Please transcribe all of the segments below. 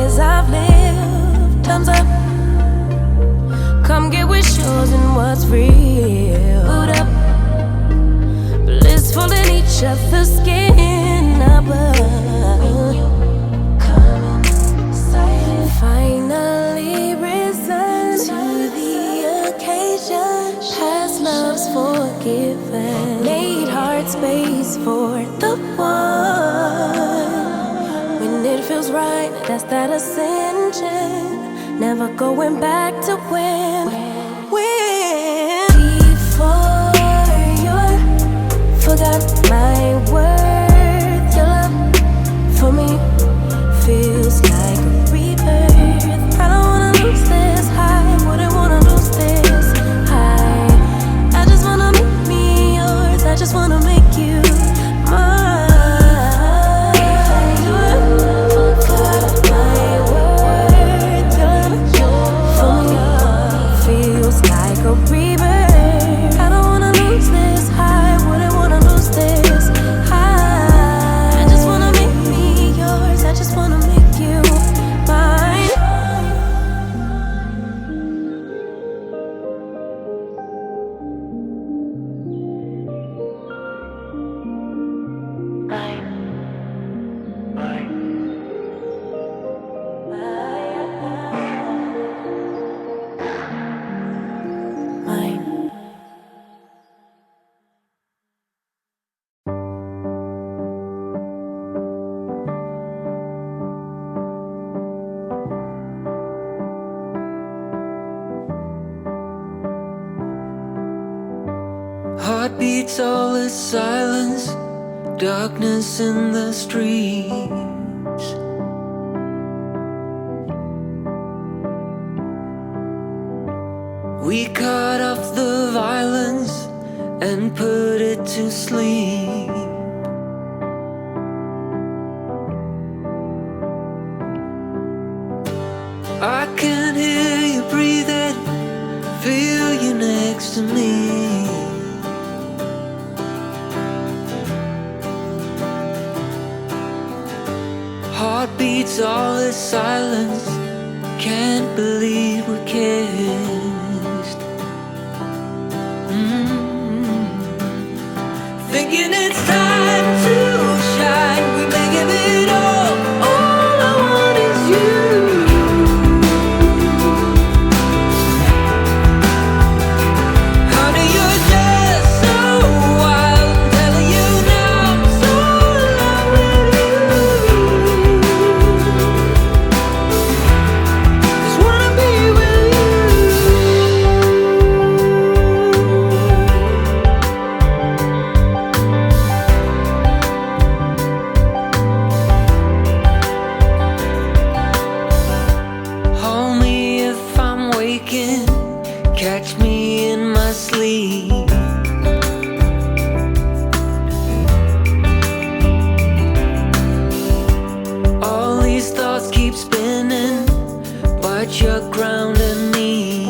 as I've lived. Thumbs up. Come get with yours and what's real. Boot up. Blissful in each other's skin above. Finally risen to the occasion. Past love's forgiven. Made heart space for the one. When it feels right, that's that ascension. Never going back to when. Before you forgot my worth, your love for me feels like a rebirth. I don't wanna lose this high, wouldn't wanna lose this high. I just wanna make me yours, I just wanna make you mine. Like a rebirth. I don't wanna lose this high, wouldn't wanna lose this high. I just wanna make me yours, I just wanna make you mine. Heartbeats, all is silence, darkness in the streets. We cut off the violence and put it to sleep. I can hear you breathing, feel you next to me. Heartbeats, all is silence. Can't believe we kissed. Thinking it's time to shine. We may give it all. All I want is you. Honey, you're just so wild. I'm telling you now, I'm so in love with you. Just wanna be with you. Hold me if I'm waking, catch me in my sleep. All these thoughts keep spinning, but you're grounding me.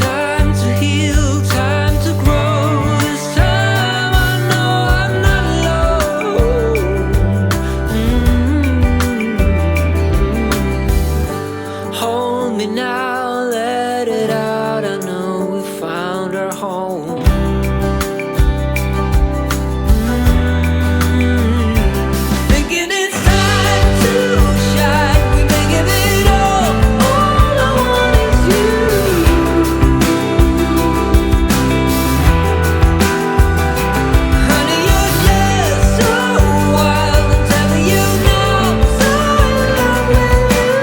Time to heal, time to grow. This time I know I'm not alone. Hold me now, let it out. I know we found our home. Thinking it's time to shine. We may give it all. All I want is you. Honey, you're just so wild. I'm telling you now, I'm so in love with you.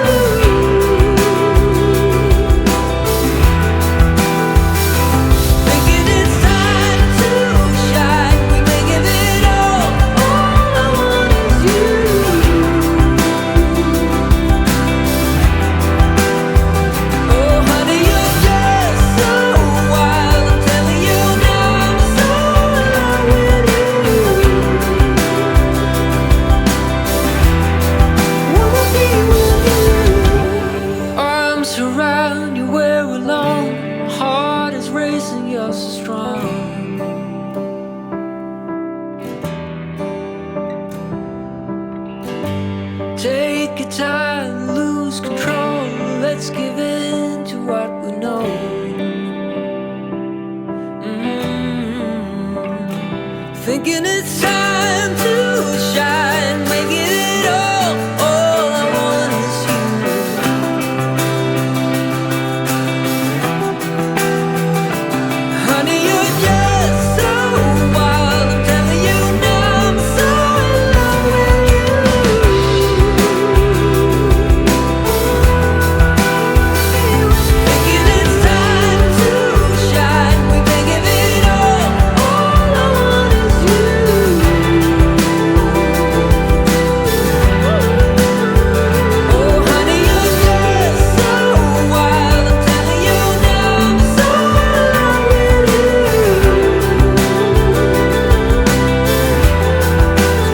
Thinking it's time to shine. We may give it all. All I want is you. Oh, honey, you're just so wild. I'm telling you now, I'm so in love with you. Wanna be with you. Arms around you, we're alone. My heart is racing, you're so strong. time, lose control. Let's give in to what we know. Thinking it's time to shine, making it all I want is you. Honey, you're just so wild, I'm telling you now, I'm so in love with you. Thinking it's time to shine, we can give it all I want is you. Oh honey, you're just so wild, I'm telling you now, I'm so in love with you.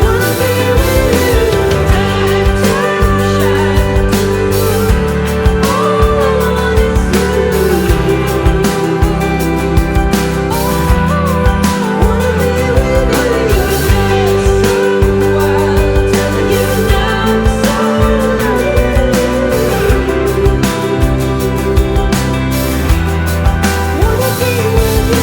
Wanna be with you, time to shine. All I want is you. Wanna be with you, you're just so wild, I'm telling you now, I'm so in love with you. Wanna be with you.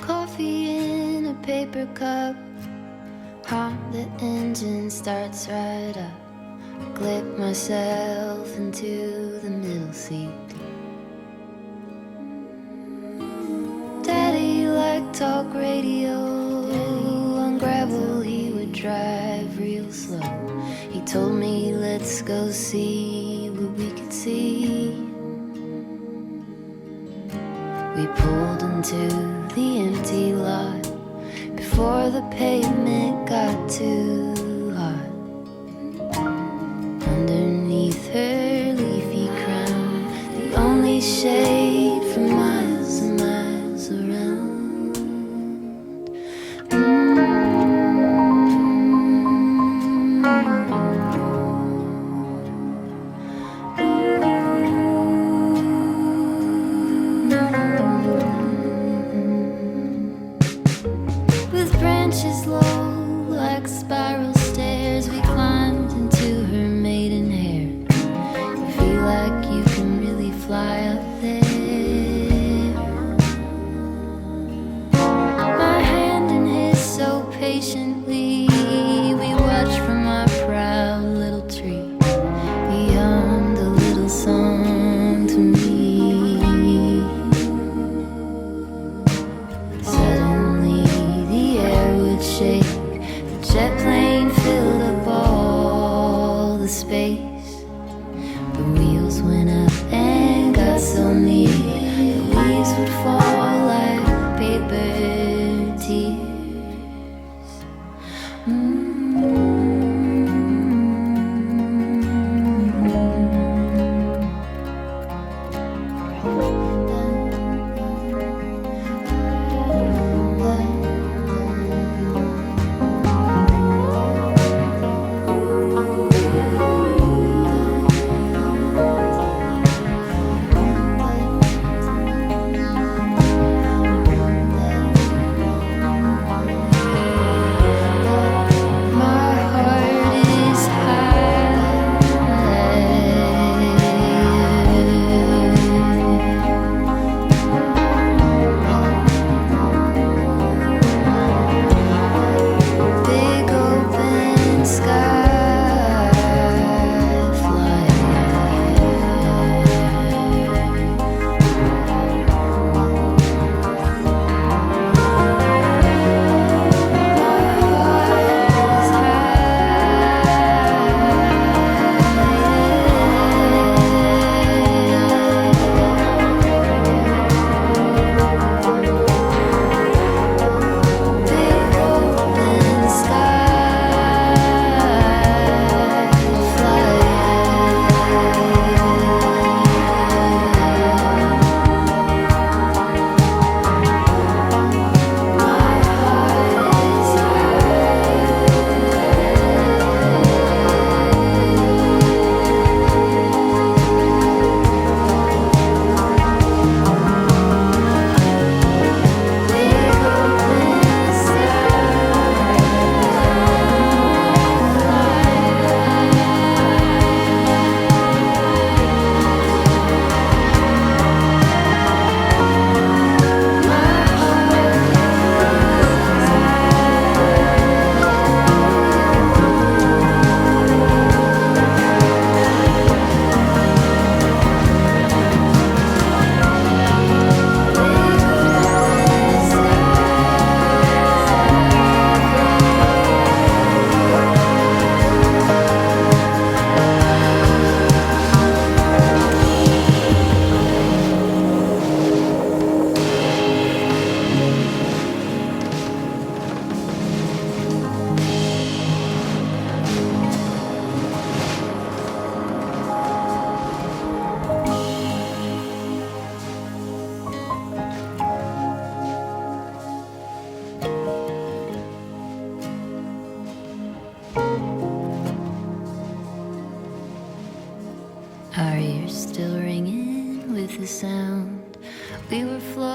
Coffee in a paper cup. The engine starts right up. Clip myself into the middle seat. Daddy liked talk radio. On gravel he would drive real slow. He told me let's go see what we could see. We pulled into the empty lot before the pavement got too hot. Underneath her leafy crown, the only shade for miles and miles around. With branches low like spiral stairs, we climbed into her maiden hair. You feel like you can really fly up there. My hand in his so patiently, we watched from our proud little tree. We hummed a little song to me. Suddenly the air would shake. The jet plane filled up all the space. The wheels went up and got so near. The leaves would fall like paper tears.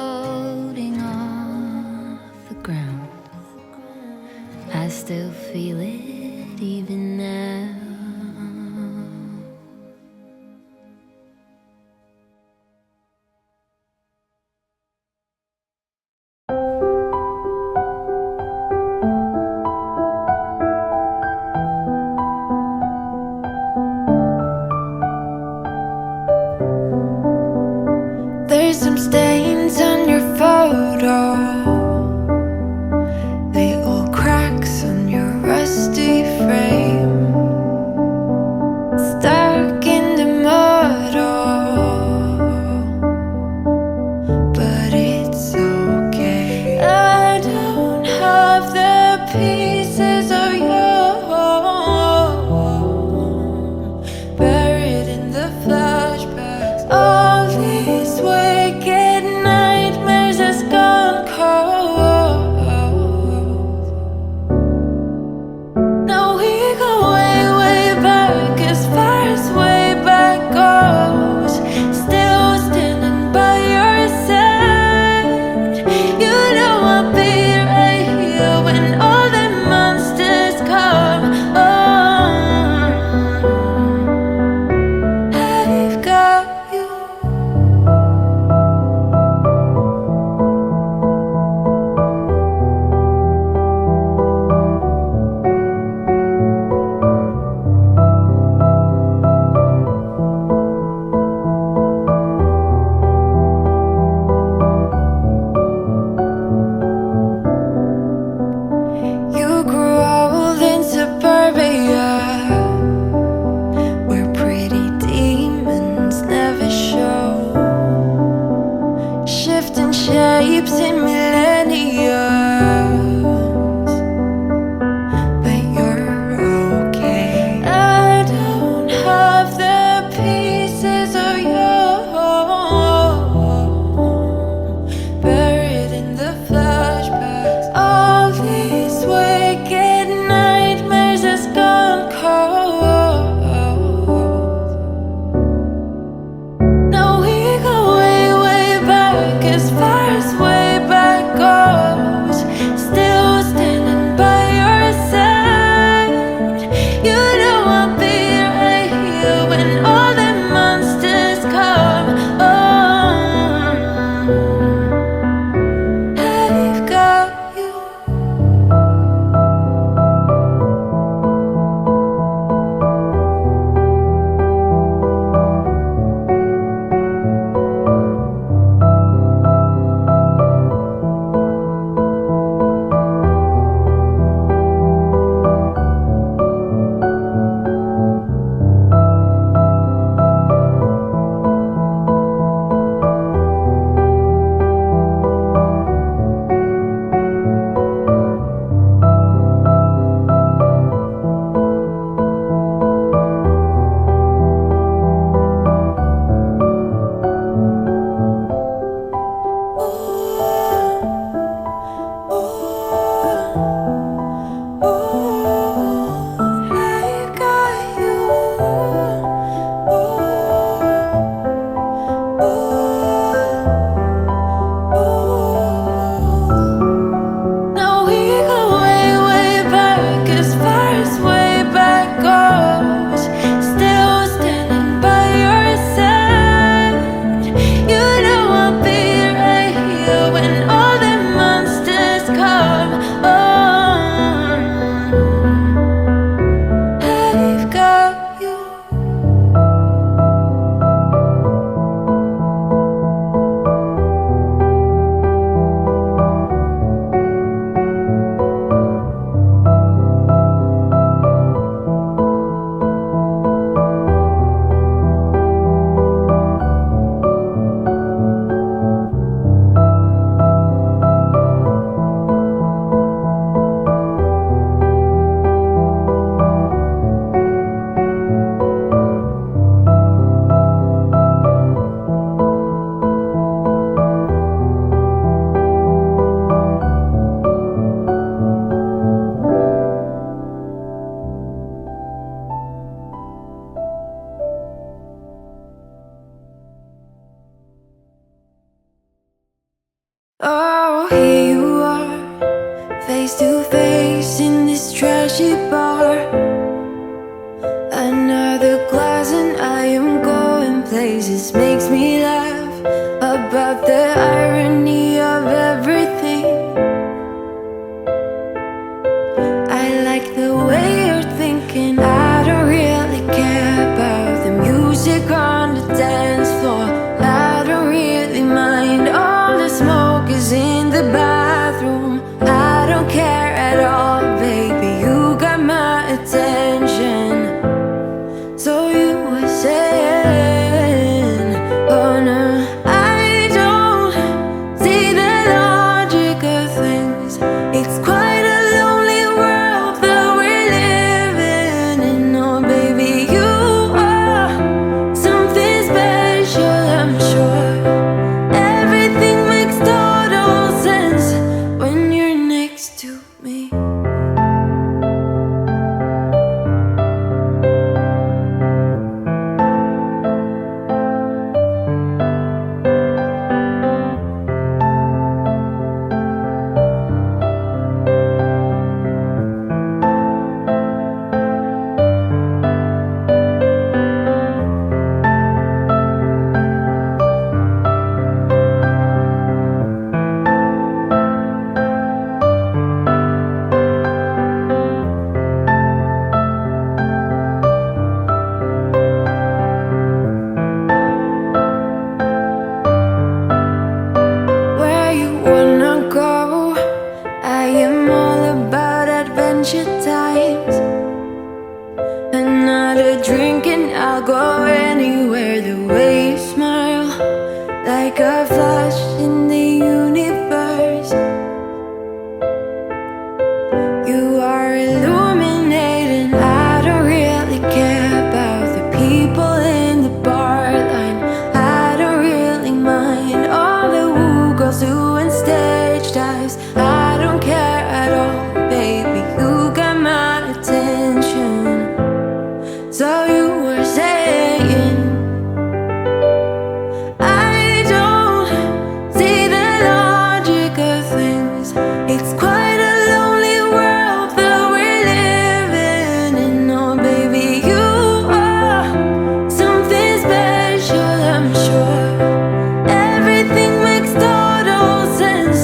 floating off the ground. I still feel it even now. There's some stains on your photo, little cracks on your rusty frame, stuck in the mud, but it's okay. I don't have the pieces of you buried in the flashbacks. All these wicked nightmares has gone cold. Now we go way, way back, as far as way back goes. Still standing by your side. You know I'll be right here when all the monsters come. I've got you. You grew old in suburbia, where pretty demons never show, shifting shapes in millennia. But you're okay. I don't have the pieces of you buried in the flashbacks. All these wicked nightmares has gone cold. Now we go way, way back, as far as way back goes. Still Oh, here you are, face to face in this trashy bar. Another glass and I am going places. Makes me laugh about the irony of everything. I like the way you're thinking. I don't really care about the music on the dance floor. I don't really mind. All the smoke is in the bathroom. I don't care at all, baby. You got my attention. So you were saying, oh no, I don't see the logic of things. It's quite a lonely world that we're living in. Oh baby, you are something special, I'm sure. Everything makes total sense when you're next to me. Where you wanna go? I am all about adventure times. Another drink and I'll go anywhere. The way you smile, like a flash in the universe. You are illuminating. I don't really care about the people in the bar line. I don't really mind all the woo girls doing stage dives. I don't care at all, baby. You got my attention. So you were saying, I don't see the logic of things. It's quite a lonely world that we're living in. Oh baby, you are something special, I'm sure. Everything makes total sense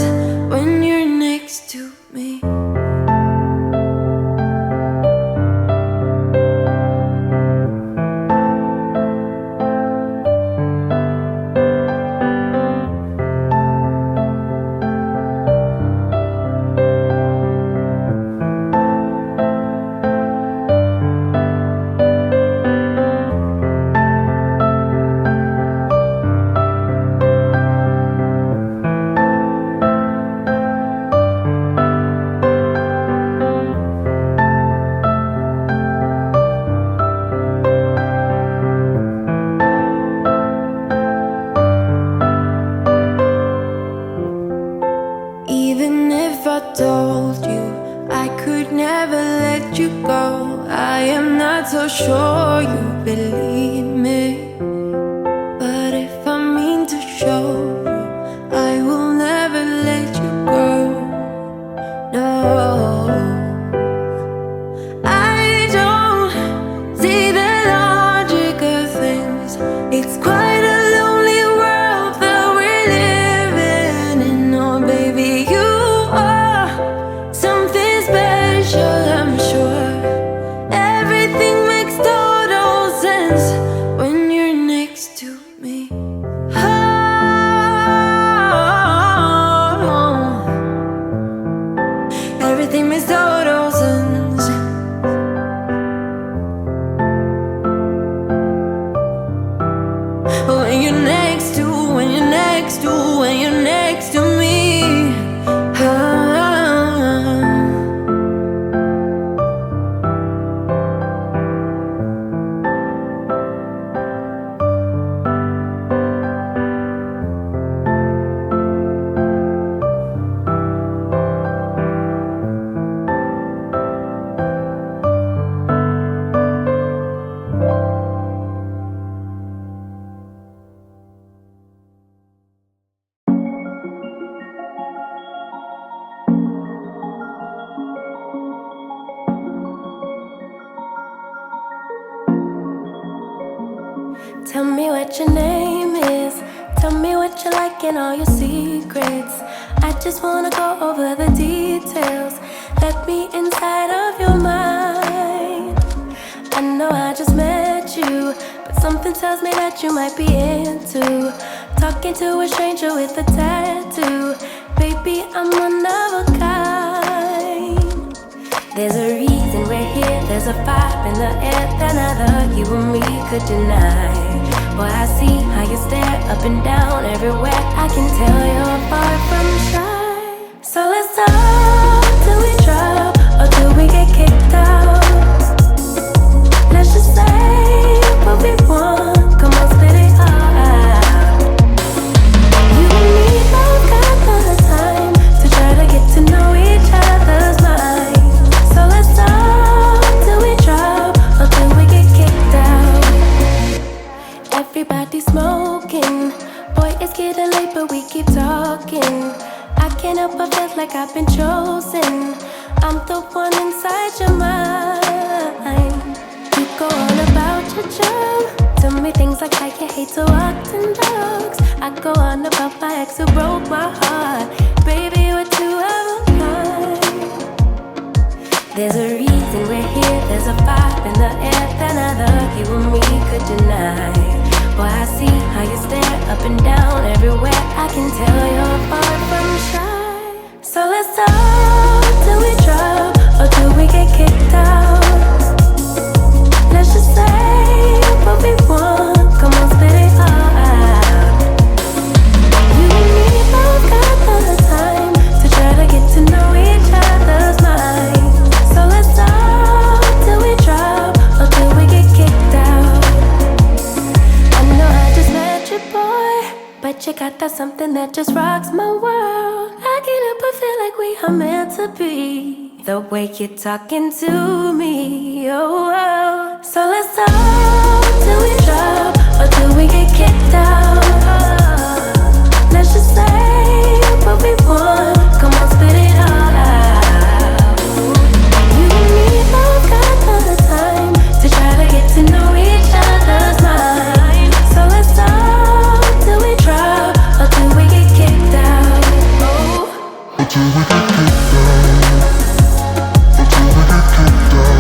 when you're next to me. Even if I told you I could never let you go, I am not so sure you believe me. But if I mean to show you, I will never let you go. No, I don't see the logic of things. It's quite a lonely world that we're living in. Oh baby, you are something special, I'm sure. Everything makes total sense Tell me what your name is. Tell me what you like and all your secrets. I just wanna go over the details. Let me inside of your mind. I know I just met you, but something tells me that you might be into talking to a stranger with a tattoo. Baby, I'm one of a kind. There's a reason we're here, there's a vibe in the air that neither you or me could deny. Boy, I see how you stare up and down everywhere. I can tell you're far from shy. So let's talk till we drop, or till we get kicked out. Let's just say what we want, come on, spit it out. You and me both got the time to try to get to know each other's minds. So let's talk till we drop, or till we get kicked out. Everybody smoking, boy, it's getting late, but we keep talking. I can't help but feel like I've been chosen. I'm the one inside your mind. You go on about your job, tell me things like how you hate to walk in dogs. I go on about my ex who broke my heart. Baby, we're two of a kind. There's a reason we're here, there's a vibe in the air that neither you or me could deny. Boy, I see how you stare up and down everywhere. I can tell you're far from shy. So let's talk till we drop, or till we get kicked out. Let's just say what we want, come on, spit it out. You and me both got the time to try to get to know each other's minds. So let's talk till we drop, or till we get kicked out. I know I just met you, boy, but you got that something that just rocks my world. I can't help but feel like we are meant to be. The way you're talking to me, oh, oh. So let's talk till we drop, or till we get kicked out. Let's just say what we want, come on, spit it all out. You and me both got the time to try to get to know each other's minds. So let's talk till we drop, or till we get kicked out. Oh. Until we get kicked out. Until we get kicked out.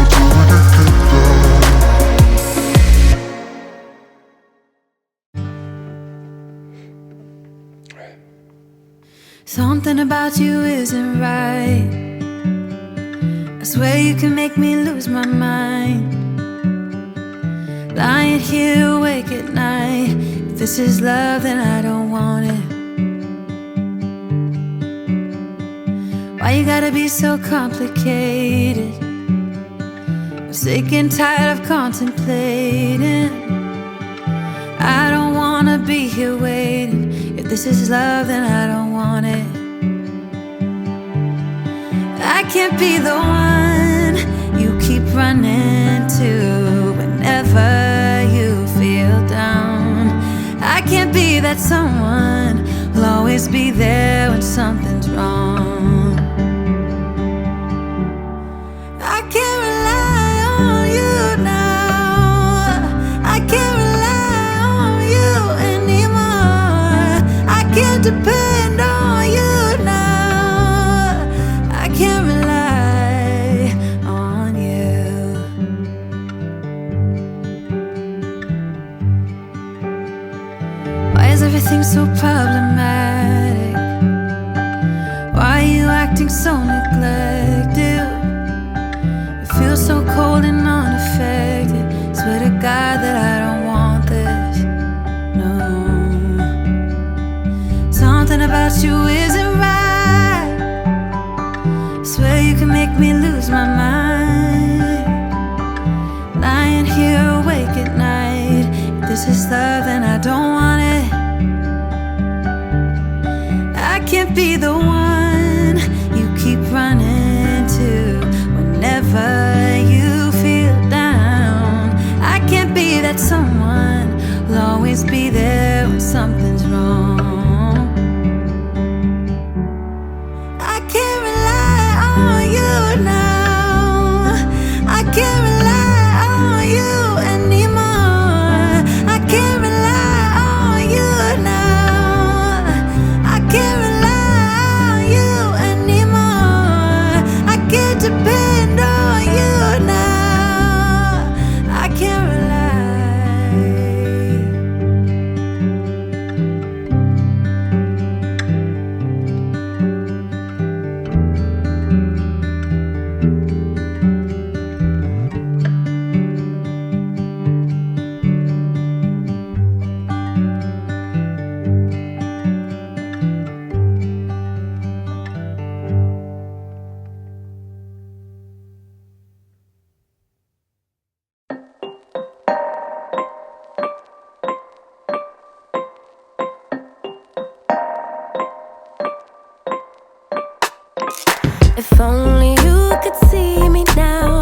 Until we get kicked out. Something about you isn't right. I swear you can make me lose my mind. Lying here awake at night. If this is love, then I don't want it. Why you gotta be so complicated? I'm sick and tired of contemplating. I don't wanna be here waiting. If this is love, then I don't want it. I can't be the one you keep running to whenever you feel down. I can't be that someone who'll always be there when something's wrong. I can't rely on you now. I can't rely on you anymore. I can't depend on you now. I can't rely on you. Why is everything so problematic? Why are you acting so neglected? It feels so cold and unaffected. Swear to God that I don't want this, no. Something about you isn't right. Swear you can make me lose my mind. Lying here awake at night. If this is love, then I don't want it. I can't be the one you keep running to whenever you feel down. I can't be that someone who'll always be there when something's wrong. I can't rely on you now. I If only you could see me now.